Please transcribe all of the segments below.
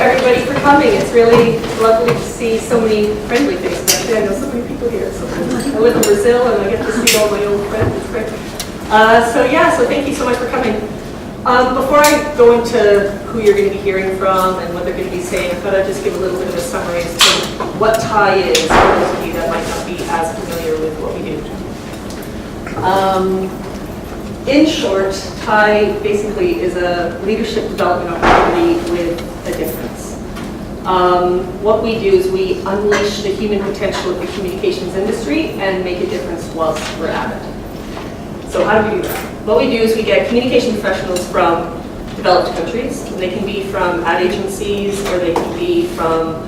everybody for coming. It's really lovely to see so many friendly faces. Actually, I know so many people here. So I live in Brazil and I get to see all my old friends. It's great. So thank you so much for coming. Before I go into who you're going to be hearing from and what they're going to be saying, I thought I'd just give a little bit of a summary as to what TIE is for those of you that might not be as familiar with what we do. In short, TIE basically is a leadership development opportunity with a difference. What we do is we unleash the human potential of the communications industry and make a difference whilst we're at it. So how do we do that? What we do is we get communication professionals from developed countries. They can be from ad agencies, or they can be from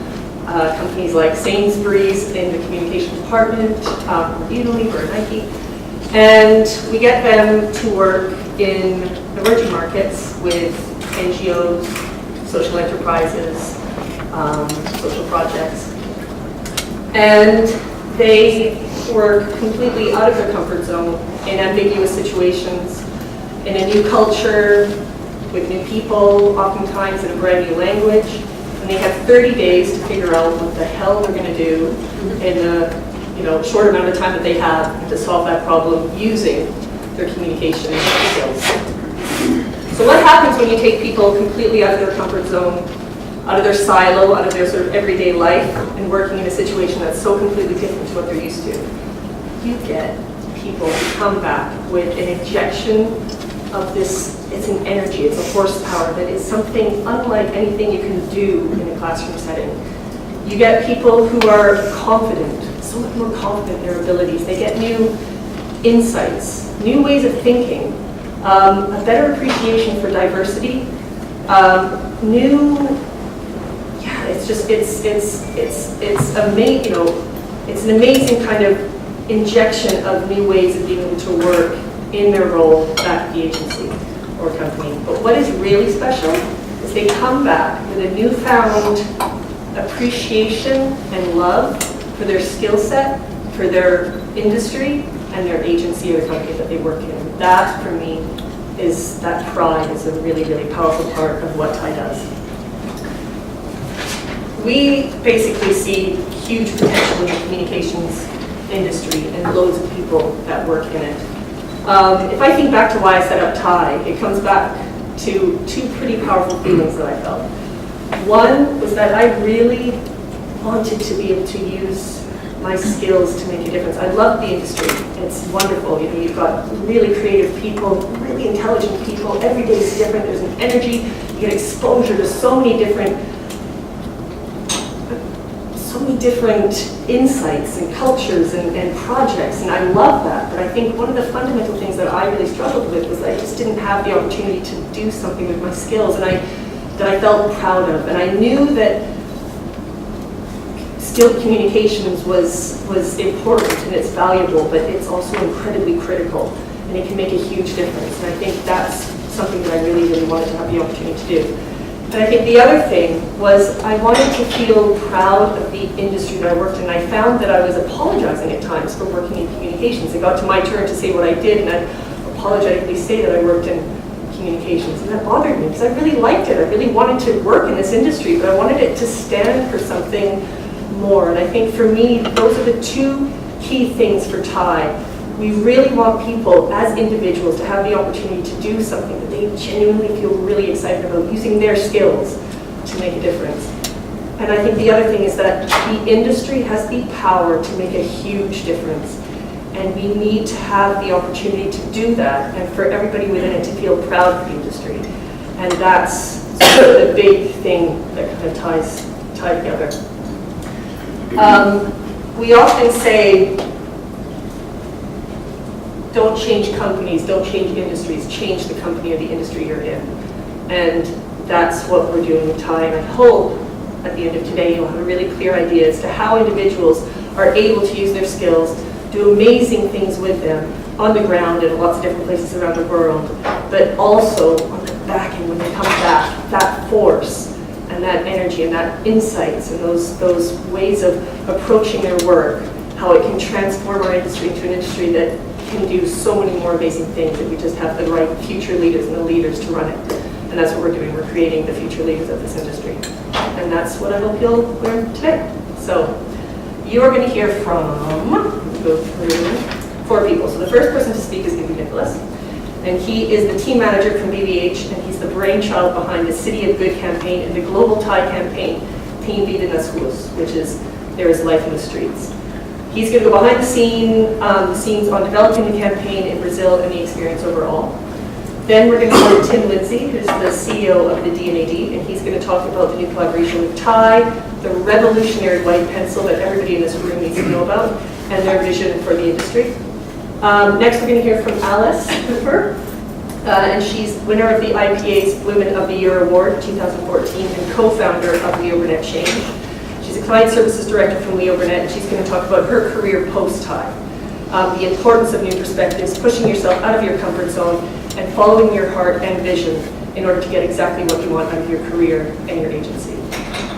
companies like Sainsbury's in the communication department, or Unilever or Nike. And we get them to work in emerging markets with NGOs, social enterprises, social projects. And they work completely out of their comfort zone in ambiguous situations, in a new culture, with new people, oftentimes in a brand new language. And they have 30 days to figure out what the hell they're going to do in a short amount of time that they have to solve that problem using their communication skills. So what happens when you take people completely out of their comfort zone, out of their silo, out of their sort of everyday life, and working in a situation that's so completely different to what they're used to? You get people who come back with an injection of this, it's an energy, it's a horsepower that is something unlike anything you can do in a classroom setting. You get people who are confident, so much more confident in their abilities. They get new insights, new ways of thinking, a better appreciation for diversity, it's an amazing kind of injection of new ways of being able to work in their role at the agency or company. But what is really special is they come back with a newfound appreciation and love for their skill set, for their industry, and their agency or the company that they work in. That, for me, that pride is a really, really powerful part of what TIE does. We basically see huge potential in the communications industry and loads of people that work in it. If I think back to why I set up TIE, it comes back to two pretty powerful feelings that I felt. One was that I really wanted to be able to use my skills to make a difference. I love the industry. It's wonderful. You've got really creative people, really intelligent people. Every day is different. There's an energy. You get exposure to so many different insights and cultures and projects, and I love that. But I think one of the fundamental things that I really struggled with was I just didn't have the opportunity to do something with my skills, and that I felt proud of. And I knew that skilled communications was important and it's valuable, but it's also incredibly critical, and it can make a huge difference. And I think that's something that I really, really wanted to have the opportunity to do. And I think the other thing was I wanted to feel proud of the industry that I worked in. And I found that I was apologizing at times for working in communications. It got to my turn to say what I did, and I'd apologetically say that I worked in communications. And that bothered me because I really liked it. I really wanted to work in this industry, but I wanted it to stand for something more. And I think for me, those are the two key things for TIE. We really want people as individuals to have the opportunity to do something that they genuinely feel really excited about, using their skills to make a difference. And I think the other thing is that the industry has the power to make a huge difference. And we need to have the opportunity to do that, and for everybody within it to feel proud of the industry. And that's sort of the big thing that kind of ties together. We often say, don't change companies, don't change industries, change the company or the industry you're in. And that's what we're doing with TIE. And I hope at the end of today you'll have a really clear idea as to how individuals are able to use their skills, do amazing things with them on the ground in lots of different places around the world, but also on the back end when they come back, that force and that energy and that insights and those ways of approaching their work, how it can transform our industry into an industry that can do so many more amazing things if we just have the right future leaders and the leaders to run it. And And that's what we're doing. We're creating the future leaders of this industry. And that's what I hope you'll learn today. So you are going to hear from, go through 4 people. So the first person to speak is going to be Nicholas. And he is the team manager from BBH, and he's the brainchild behind the City of Good campaign and the global Thai campaign, Team Vida nas Ruas, which is There is Life in the Streets. He's going to go behind the scenes on developing the campaign in Brazil and the experience overall. Then we're going to go to Tim Lindsay, who's the CEO of the D&AD, and he's going to talk about the new collaboration with Thai, the revolutionary white pencil that everybody in this room needs to know about, and their vision for the industry. Next, we're going to hear from Alice Cooper, and she's winner of the IPA's Women of the Year Award 2014 and co-founder of Leo Burnett Change. She's a client services director from Leo Burnett, and she's going to talk about her career post-Thai, the importance of new perspectives, pushing yourself out of your comfort zone, and following your heart and vision in order to get exactly what you want out of your career and your agency.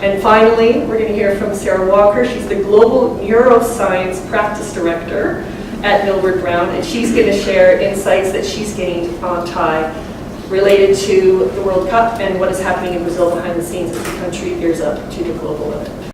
And finally, we're going to hear from Sarah Walker. She's the Global Neuroscience Practice Director at Millward Brown, and she's going to share insights that she's gained on Thai related to the World Cup and what is happening in Brazil behind the scenes as the country gears up to the global event.